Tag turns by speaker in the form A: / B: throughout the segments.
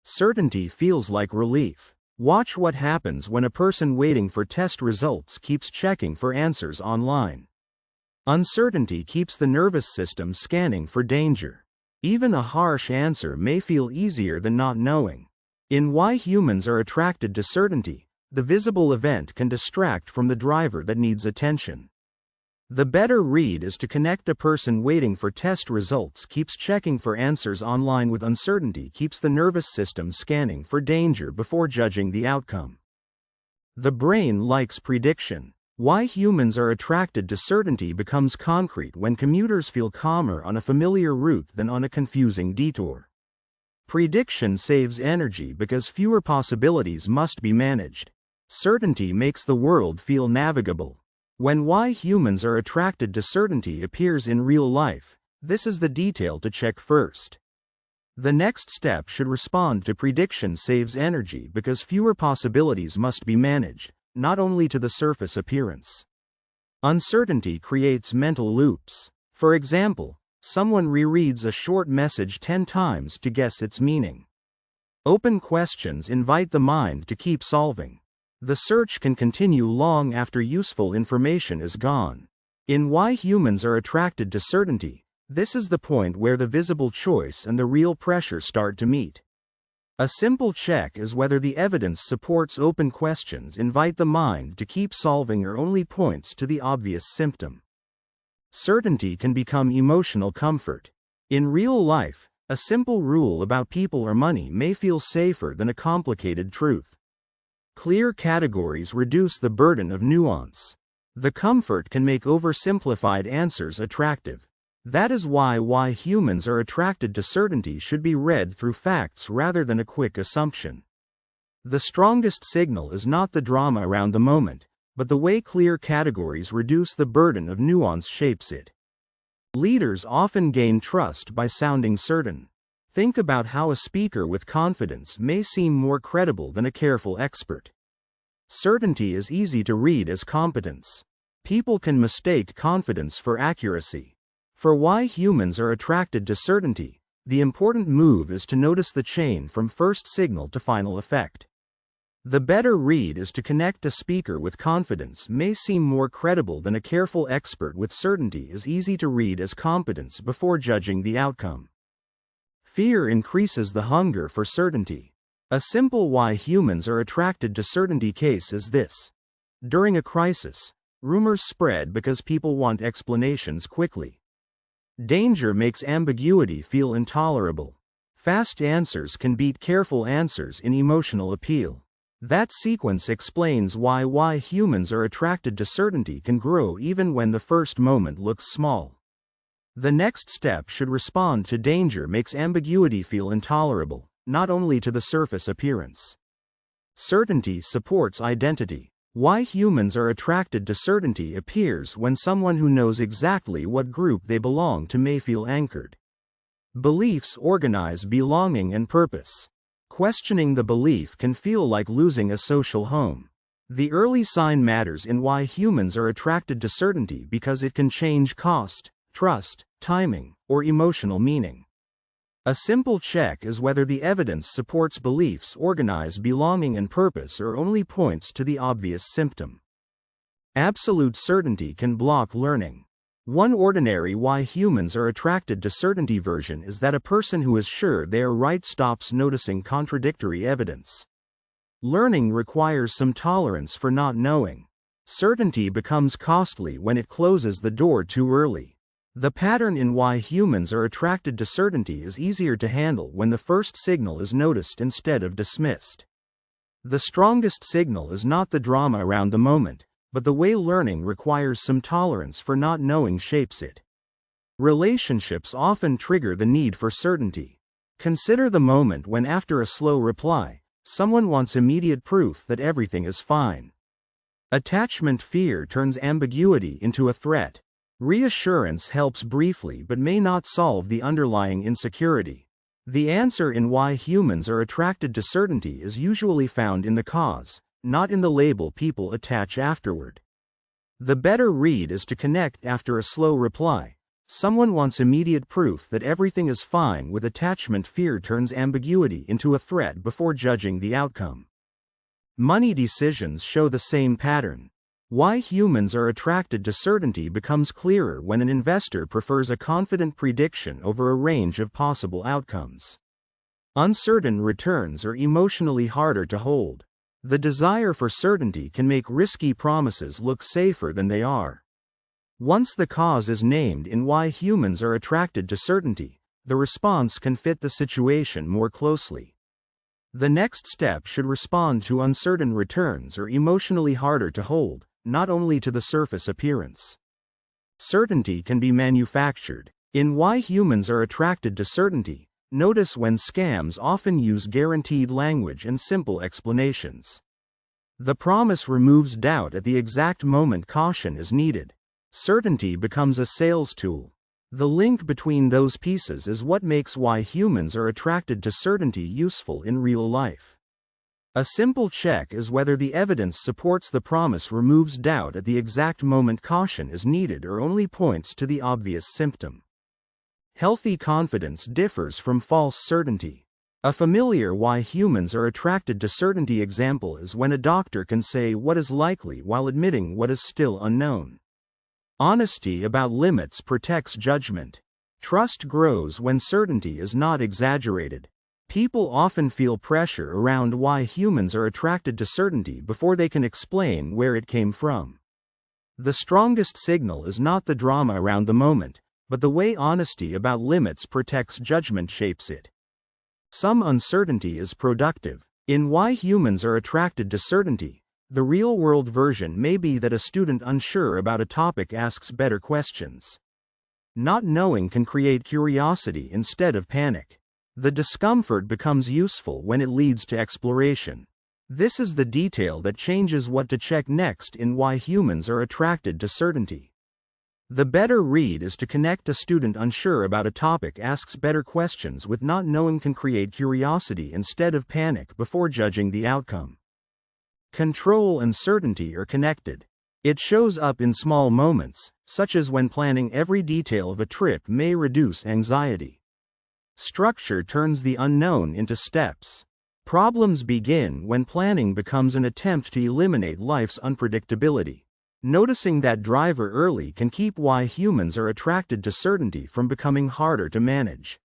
A: Certainty feels like relief. Watch what happens when a person waiting for test results keeps checking for answers online. Uncertainty keeps the nervous system scanning for danger. Even a harsh answer may feel easier than not knowing. In Why Humans Are Attracted to Certainty, the visible event can distract from the driver that needs attention. The better read is to connect a person waiting for test results keeps checking for answers online with uncertainty keeps the nervous system scanning for danger before judging the outcome. The brain likes prediction. Why Humans Are Attracted to Certainty becomes concrete when commuters feel calmer on a familiar route than on a confusing detour. Prediction saves energy because fewer possibilities must be managed. Certainty makes the world feel navigable. When Why Humans Are Attracted to Certainty appears in real life, this is the detail to check first. The next step should respond to prediction saves energy because fewer possibilities must be managed, not only to the surface appearance. Uncertainty creates mental loops. For example, someone rereads a short message 10 times to guess its meaning. Open questions invite the mind to keep solving. The search can continue long after useful information is gone. In Why Humans Are Attracted to Certainty, this is the point where the visible choice and the real pressure start to meet. A simple check is whether the evidence supports open questions invite the mind to keep solving or only points to the obvious symptom. Certainty can become emotional comfort. In real life, a simple rule about people or money may feel safer than a complicated truth. Clear categories reduce the burden of nuance. The comfort can make oversimplified answers attractive. That is why Humans Are Attracted to Certainty should be read through facts rather than a quick assumption. The strongest signal is not the drama around the moment, but the way clear categories reduce the burden of nuance shapes it. Leaders often gain trust by sounding certain. Think about how a speaker with confidence may seem more credible than a careful expert. Certainty is easy to read as competence. People can mistake confidence for accuracy. For Why Humans Are Attracted to Certainty, the important move is to notice the chain from first signal to final effect. The better read is to connect a speaker with confidence may seem more credible than a careful expert with certainty is easy to read as competence before judging the outcome. Fear increases the hunger for certainty. A simple Why Humans Are Attracted to Certainty case is this. During a crisis, rumors spread because people want explanations quickly. Danger makes ambiguity feel intolerable. Fast answers can beat careful answers in emotional appeal. That sequence explains why humans are attracted to certainty can grow even when the first moment looks small. The next step should respond to danger makes ambiguity feel intolerable, not only to the surface appearance. Certainty supports identity. Why humans are attracted to certainty appears when someone who knows exactly what group they belong to may feel anchored. Beliefs organize belonging and purpose. Questioning the belief can feel like losing a social home. The early sign matters in why humans are attracted to certainty because it can change cost, trust, timing, or emotional meaning. A simple check is whether the evidence supports beliefs organize belonging and purpose or only points to the obvious symptom. Absolute certainty can block learning. One ordinary why humans are attracted to certainty version is that a person who is sure they are right stops noticing contradictory evidence. Learning requires some tolerance for not knowing. Certainty becomes costly when it closes the door too early. The pattern in why humans are attracted to certainty is easier to handle when the first signal is noticed instead of dismissed. The strongest signal is not the drama around the moment, but the way learning requires some tolerance for not knowing shapes it. Relationships often trigger the need for certainty. Consider the moment when, after a slow reply, someone wants immediate proof that everything is fine. Attachment fear turns ambiguity into a threat. Reassurance helps briefly but may not solve the underlying insecurity. The answer in why humans are attracted to certainty is usually found in the cause, not in the label people attach afterward. The better read is to connect after a slow reply. Someone wants immediate proof that everything is fine with attachment. Fear turns ambiguity into a threat before judging the outcome. Money decisions show the same pattern. Why humans are attracted to certainty becomes clearer when an investor prefers a confident prediction over a range of possible outcomes. Uncertain returns are emotionally harder to hold. The desire for certainty can make risky promises look safer than they are. Once the cause is named in why humans are attracted to certainty, the response can fit the situation more closely. The next step should respond to uncertain returns are emotionally harder to hold, not only to the surface appearance. Certainty can be manufactured. In why humans are attracted to certainty, notice when scams often use guaranteed language and simple explanations. The promise removes doubt at the exact moment caution is needed. Certainty becomes a sales tool. The link between those pieces is what makes why humans are attracted to certainty useful in real life. A simple check is whether the evidence supports the promise removes doubt at the exact moment caution is needed or only points to the obvious symptom. Healthy confidence differs from false certainty. A familiar why humans are attracted to certainty example is when a doctor can say what is likely while admitting what is still unknown. Honesty about limits protects judgment. Trust grows when certainty is not exaggerated. People often feel pressure around why humans are attracted to certainty before they can explain where it came from. The strongest signal is not the drama around the moment, but the way honesty about limits protects judgment shapes it. Some uncertainty is productive. In why humans are attracted to certainty, the real-world version may be that a student unsure about a topic asks better questions. Not knowing can create curiosity instead of panic. The discomfort becomes useful when it leads to exploration. This is the detail that changes what to check next in why humans are attracted to certainty. The better read is to connect a student unsure about a topic asks better questions with not knowing can create curiosity instead of panic before judging the outcome. Control and certainty are connected. It shows up in small moments, such as when planning every detail of a trip may reduce anxiety. Structure turns the unknown into steps. Problems begin when planning becomes an attempt to eliminate life's unpredictability. Noticing that driver early can keep why humans are attracted to certainty from becoming harder to manage.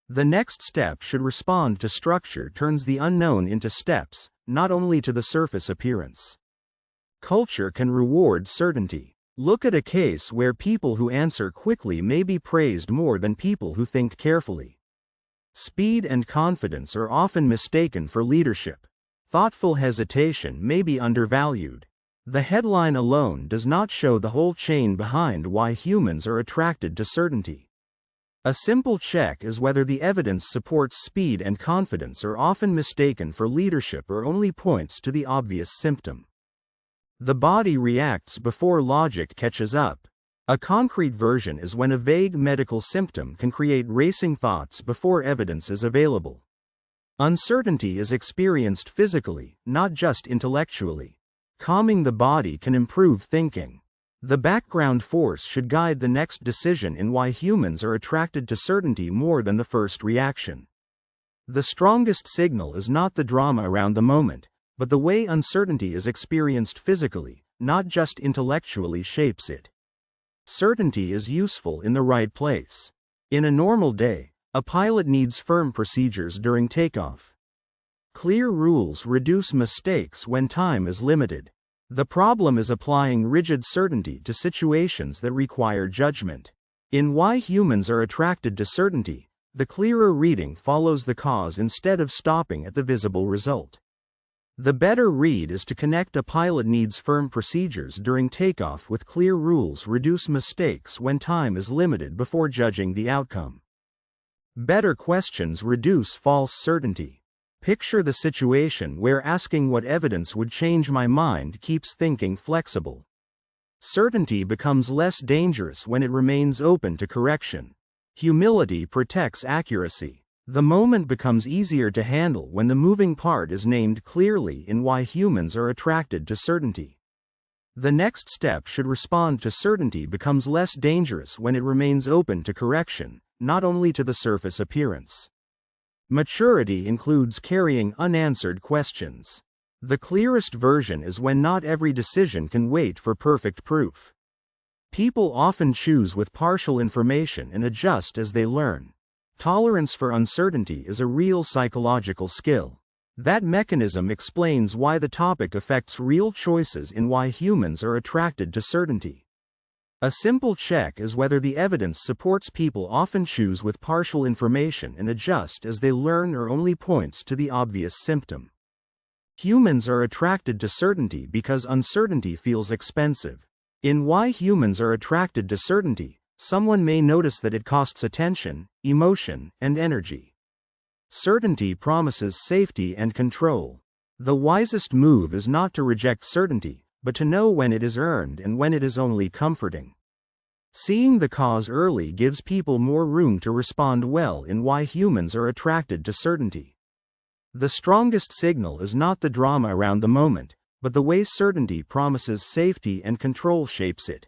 A: The next step should respond to structure turns the unknown into steps, not only to the surface appearance. Culture can reward certainty. Look at a case where people who answer quickly may be praised more than people who think carefully. Speed and confidence are often mistaken for leadership. Thoughtful hesitation may be undervalued. The headline alone does not show the whole chain behind why humans are attracted to certainty. A simple check is whether the evidence supports speed and confidence are often mistaken for leadership or only points to the obvious symptom. The body reacts before logic catches up. A concrete version is when a vague medical symptom can create racing thoughts before evidence is available. Uncertainty is experienced physically, not just intellectually. Calming the body can improve thinking. The background force should guide the next decision in why humans are attracted to certainty more than the first reaction. The strongest signal is not the drama around the moment, but the way uncertainty is experienced physically, not just intellectually shapes it. Certainty is useful in the right place. In a normal day, a pilot needs firm procedures during takeoff. Clear rules reduce mistakes when time is limited. The problem is applying rigid certainty to situations that require judgment. In why humans are attracted to certainty, the clearer reading follows the cause instead of stopping at the visible result. The better read is to connect a pilot needs firm procedures during takeoff with clear rules reduce mistakes when time is limited before judging the outcome. Better questions reduce false certainty. Picture the situation where asking what evidence would change my mind keeps thinking flexible. Certainty becomes less dangerous when it remains open to correction. Humility protects accuracy. The moment becomes easier to handle when the moving part is named clearly in why humans are attracted to certainty. The next step should respond to certainty becomes less dangerous when it remains open to correction, not only to the surface appearance. Maturity includes carrying unanswered questions. The clearest version is when not every decision can wait for perfect proof. People often choose with partial information and adjust as they learn. Tolerance for uncertainty is a real psychological skill. That mechanism explains why the topic affects real choices and why humans are attracted to certainty. A simple check is whether the evidence supports people often choose with partial information and adjust as they learn or only points to the obvious symptom. Humans are attracted to certainty because uncertainty feels expensive. In Why Humans Are Attracted to Certainty, someone may notice that it costs attention, emotion, and energy. Certainty promises safety and control. The wisest move is not to reject certainty, but to know when it is earned and when it is only comforting. Seeing the cause early gives people more room to respond well in Why Humans Are Attracted to Certainty. The strongest signal is not the drama around the moment, but the way certainty promises safety and control shapes it.